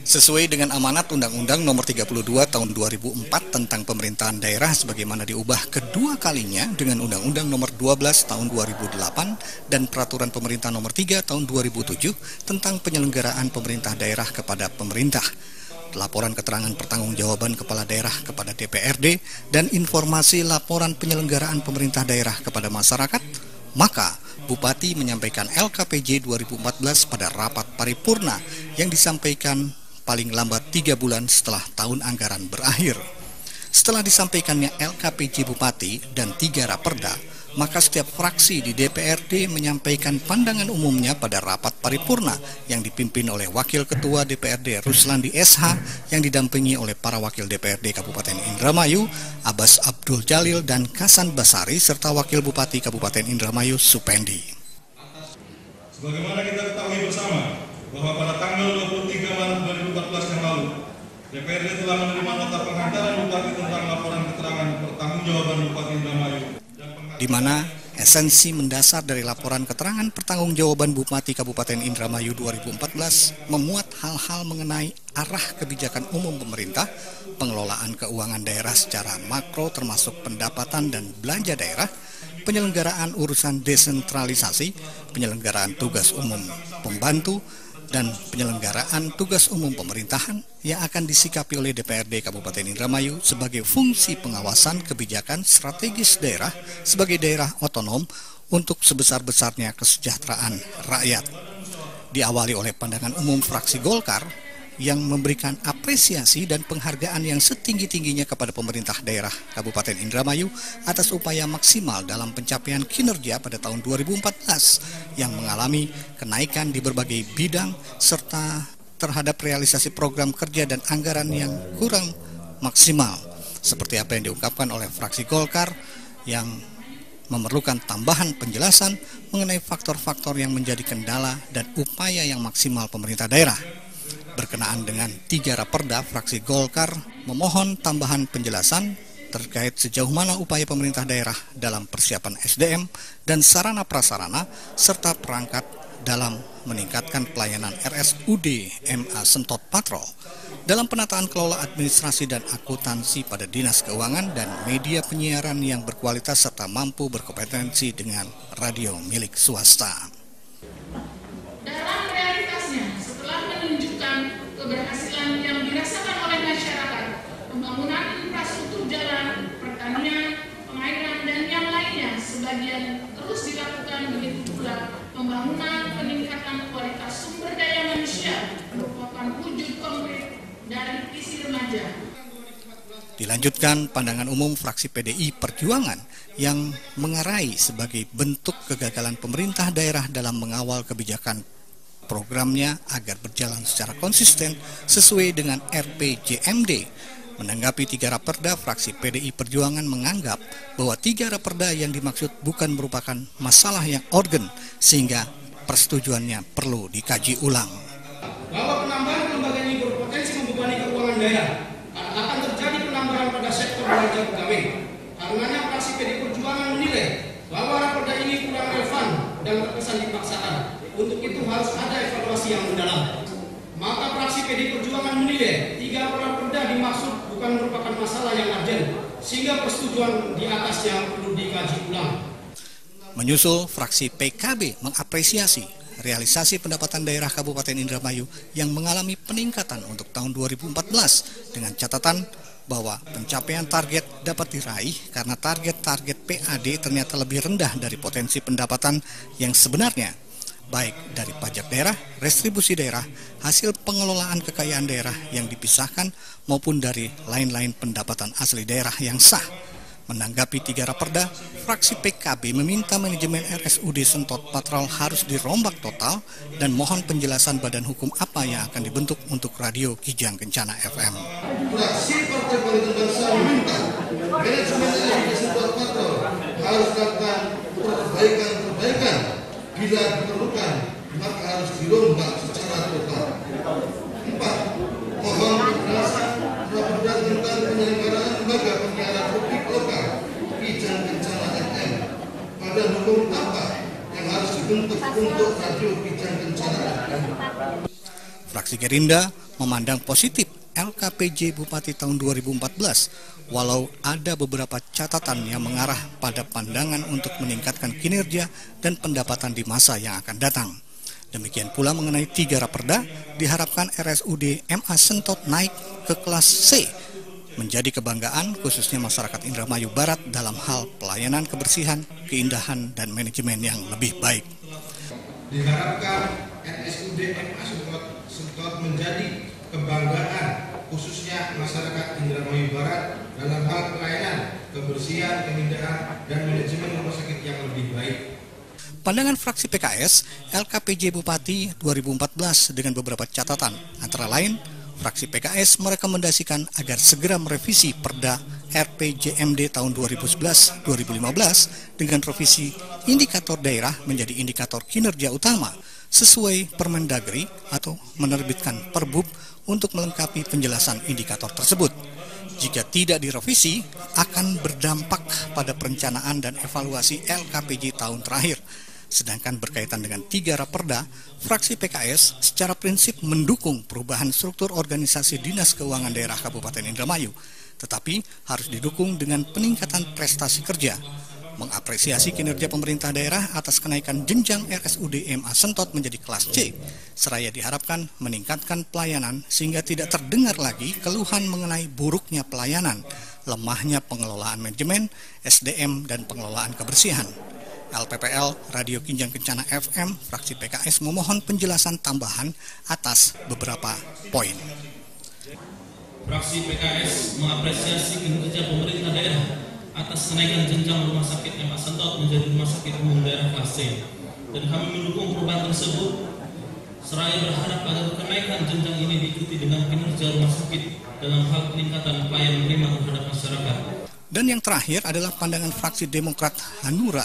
Sesuai dengan amanat Undang-Undang Nomor 32 Tahun 2004 tentang Pemerintahan Daerah sebagaimana diubah kedua kalinya dengan Undang-Undang Nomor 12 Tahun 2008 dan Peraturan Pemerintah Nomor 3 Tahun 2007 tentang penyelenggaraan pemerintah daerah kepada pemerintah, laporan keterangan pertanggungjawaban kepala daerah kepada DPRD, dan informasi laporan penyelenggaraan pemerintah daerah kepada masyarakat, maka Bupati menyampaikan LKPJ 2014 pada rapat paripurna yang disampaikan paling lambat 3 bulan setelah tahun anggaran berakhir. Setelah disampaikannya LKPJ Bupati dan 3 raperda, maka setiap fraksi di DPRD menyampaikan pandangan umumnya pada rapat paripurna yang dipimpin oleh Wakil Ketua DPRD Ruslandi SH yang didampingi oleh para Wakil DPRD Kabupaten Indramayu, Abbas Abdul Jalil dan Kasan Basari, serta Wakil Bupati Kabupaten Indramayu Supendi. Sebagaimana kita ketahui bersama bahwa pada tanggal 23 Maret 2014 yang lalu, DPRD telah menerima nota penghantaran Bupati tentang laporan keterangan pertanggungjawaban Bupati Indramayu, di mana esensi mendasar dari laporan keterangan pertanggungjawaban Bupati Kabupaten Indramayu 2014 memuat hal-hal mengenai arah kebijakan umum pemerintah, pengelolaan keuangan daerah secara makro termasuk pendapatan dan belanja daerah, penyelenggaraan urusan desentralisasi, penyelenggaraan tugas umum pembantu, dan penyelenggaraan tugas umum pemerintahan yang akan disikapi oleh DPRD Kabupaten Indramayu sebagai fungsi pengawasan kebijakan strategis daerah sebagai daerah otonom untuk sebesar-besarnya kesejahteraan rakyat. Diawali oleh pandangan umum fraksi Golkar yang memberikan apresiasi dan penghargaan yang setinggi-tingginya kepada pemerintah daerah Kabupaten Indramayu atas upaya maksimal dalam pencapaian kinerja pada tahun 2014 yang mengalami kenaikan di berbagai bidang serta terhadap realisasi program kerja dan anggaran yang kurang maksimal, seperti apa yang diungkapkan oleh fraksi Golkar yang memerlukan tambahan penjelasan mengenai faktor-faktor yang menjadi kendala dan upaya yang maksimal pemerintah daerah. Berkenaan dengan 3 raperda, fraksi Golkar memohon tambahan penjelasan terkait sejauh mana upaya pemerintah daerah dalam persiapan SDM dan sarana prasarana serta perangkat dalam meningkatkan pelayanan RSUD MA Sentot Patrol dalam penataan kelola administrasi dan akuntansi pada Dinas Keuangan dan media penyiaran yang berkualitas serta mampu berkompetensi dengan radio milik swasta. Keberhasilan yang dirasakan oleh masyarakat, pembangunan infrastruktur jalan, pertanian, pengairan, dan yang lainnya sebagian terus dilakukan, begitu pula pembangunan peningkatan kualitas sumber daya manusia merupakan wujud konkret dari visi remaja. Dilanjutkan pandangan umum fraksi PDI Perjuangan yang mengarai sebagai bentuk kegagalan pemerintah daerah dalam mengawal kebijakan programnya agar berjalan secara konsisten sesuai dengan RPJMD. Menanggapi 3 raperda, fraksi PDI Perjuangan menganggap bahwa 3 raperda yang dimaksud bukan merupakan masalah yang urgen sehingga persetujuannya perlu dikaji ulang. Bahwa penambahan lembaga ini berpotensi membebani keuangan daerah, akan terjadi penambahan pada sektor belanja pegawai. Karenanya fraksi PDI Perjuangan menilai bahwa raperda ini kurang relevan dan terkesan dipaksakan. Untuk itu harus ada evaluasi yang mendalam. Maka fraksi PDI Perjuangan menilai 3 raperda dimaksud bukan merupakan masalah yang urgent, sehingga persetujuan di atasnya perlu dikaji ulang. Menyusul, fraksi PKB mengapresiasi realisasi pendapatan daerah Kabupaten Indramayu yang mengalami peningkatan untuk tahun 2014 dengan catatan bahwa pencapaian target dapat diraih karena target-target PAD ternyata lebih rendah dari potensi pendapatan yang sebenarnya, baik dari pajak daerah, restribusi daerah, hasil pengelolaan kekayaan daerah yang dipisahkan maupun dari lain-lain pendapatan asli daerah yang sah. Menanggapi 3 raperda, fraksi PKB meminta manajemen RSUD Sentot Patrol harus dirombak total dan mohon penjelasan badan hukum apa yang akan dibentuk untuk radio Kijang Kencana FM. Fraksi Partai Politik Bangsa meminta manajemen RSUD Sentot Patrol harus melakukan perbaikan bila diperlukan, maka harus dirombak secara total. 4. Mohon penjelasan raperda tentang penyelenggaraan lembaga penyiaran publik lokal Kijang Kencana FM. Pada hukum apa yang harus dibentuk untuk radio Kijang Kencana FM? Fraksi Gerindra memandang positif LKPJ Bupati tahun 2014, walau ada beberapa catatan yang mengarah pada pandangan untuk meningkatkan kinerja dan pendapatan di masa yang akan datang. Demikian pula mengenai 3 Raperda, diharapkan RSUD MA Sentot naik ke kelas C, menjadi kebanggaan khususnya masyarakat Indramayu Barat dalam hal pelayanan kebersihan, keindahan, dan manajemen yang lebih baik. Diharapkan RSUD MA Sentot menjadi kebanggaan khususnya masyarakat Indramayu Barat dalam hal pelayanan, kebersihan, keindahan, dan manajemen rumah sakit yang lebih baik. Pandangan fraksi PKS, LKPJ Bupati 2014 dengan beberapa catatan, antara lain, fraksi PKS merekomendasikan agar segera merevisi Perda RPJMD tahun 2011-2015 dengan revisi indikator daerah menjadi indikator kinerja utama sesuai Permendagri atau menerbitkan Perbub untuk melengkapi penjelasan indikator tersebut. Jika tidak direvisi, akan berdampak pada perencanaan dan evaluasi LKPJ tahun terakhir. Sedangkan berkaitan dengan 3 Raperda, fraksi PKS secara prinsip mendukung perubahan struktur organisasi Dinas Keuangan Daerah Kabupaten Indramayu, tetapi harus didukung dengan peningkatan prestasi kerja, mengapresiasi kinerja pemerintah daerah atas kenaikan jenjang RSUD MA Sentot menjadi kelas C, seraya diharapkan meningkatkan pelayanan sehingga tidak terdengar lagi keluhan mengenai buruknya pelayanan, lemahnya pengelolaan manajemen, SDM, dan pengelolaan kebersihan. LPPL Radio Kinjang Kencana FM, fraksi PKS memohon penjelasan tambahan atas beberapa poin. Fraksi PKS mengapresiasi kinerja pemerintah daerah atas kenaikan jenjang rumah sakit MA Sentot menjadi rumah sakit umum daerah kelas C, dan kami mendukung perubahan tersebut seraya berharap agar kenaikan jenjang ini diikuti dengan kinerja rumah sakit dalam hal peningkatan pelayanan prima terhadap masyarakat. Dan yang terakhir adalah pandangan fraksi Demokrat Hanura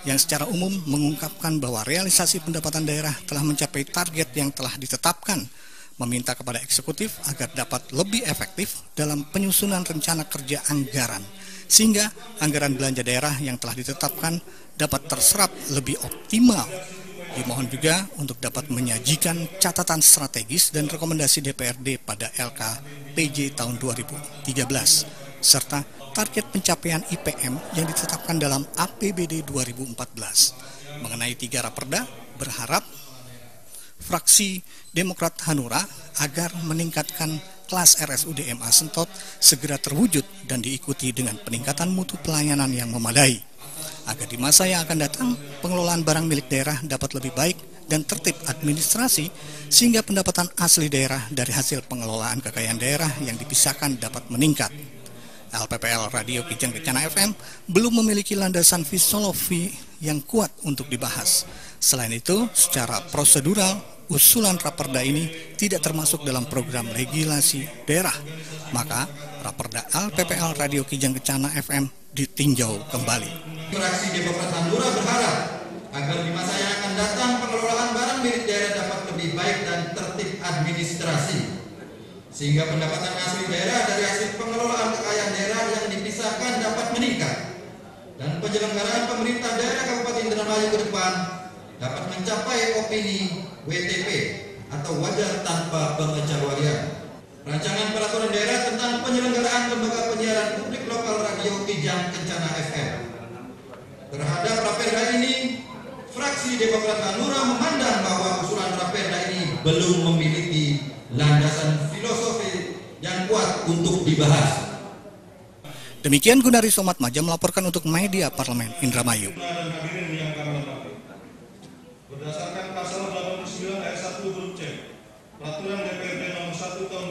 yang secara umum mengungkapkan bahwa realisasi pendapatan daerah telah mencapai target yang telah ditetapkan, meminta kepada eksekutif agar dapat lebih efektif dalam penyusunan rencana kerja anggaran, sehingga anggaran belanja daerah yang telah ditetapkan dapat terserap lebih optimal. Dimohon juga untuk dapat menyajikan catatan strategis dan rekomendasi DPRD pada LKPJ tahun 2013, serta target pencapaian IPM yang ditetapkan dalam APBD 2014. Mengenai 3 Raperda, berharap fraksi Demokrat Hanura agar meningkatkan kelas RSUD MA Sentot segera terwujud dan diikuti dengan peningkatan mutu pelayanan yang memadai. Agar di masa yang akan datang, pengelolaan barang milik daerah dapat lebih baik dan tertib administrasi, sehingga pendapatan asli daerah dari hasil pengelolaan kekayaan daerah yang dipisahkan dapat meningkat. LPPL Radio Kinjang Kencana FM belum memiliki landasan filosofi yang kuat untuk dibahas. Selain itu, secara prosedural, usulan Raperda ini tidak termasuk dalam program legislasi daerah. Maka, Raperda LPPL Radio Kinjang Kencana FM ditinjau kembali. Fraksi Demokrat Hanura berharap agar di masa yang akan datang pengelolaan barang milik daerah dapat lebih baik dan tertib administrasi, sehingga pendapatan asli daerah dari hasil pengelolaan kekayaan daerah yang dipisahkan dapat meningkat, dan penyelenggaraan pemerintah daerah Kabupaten Indramayu ke depan dapat mencapai opini WTP atau wajar tanpa pengecualian. Rancangan peraturan daerah tentang penyelenggaraan lembaga penyiaran publik lokal Radio Kinjang Kencana FM. Terhadap Raperda ini, fraksi Demokrat Hanura memandang bahwa usulan Raperda ini belum memiliki landasan filosofi yang kuat untuk dibahas. Demikian Gunari Somat Maja melaporkan untuk Media Parlemen Indramayu. Berdasarkan pasal 89 ayat 1 huruf C, Peraturan DPRD nomor 1 tahun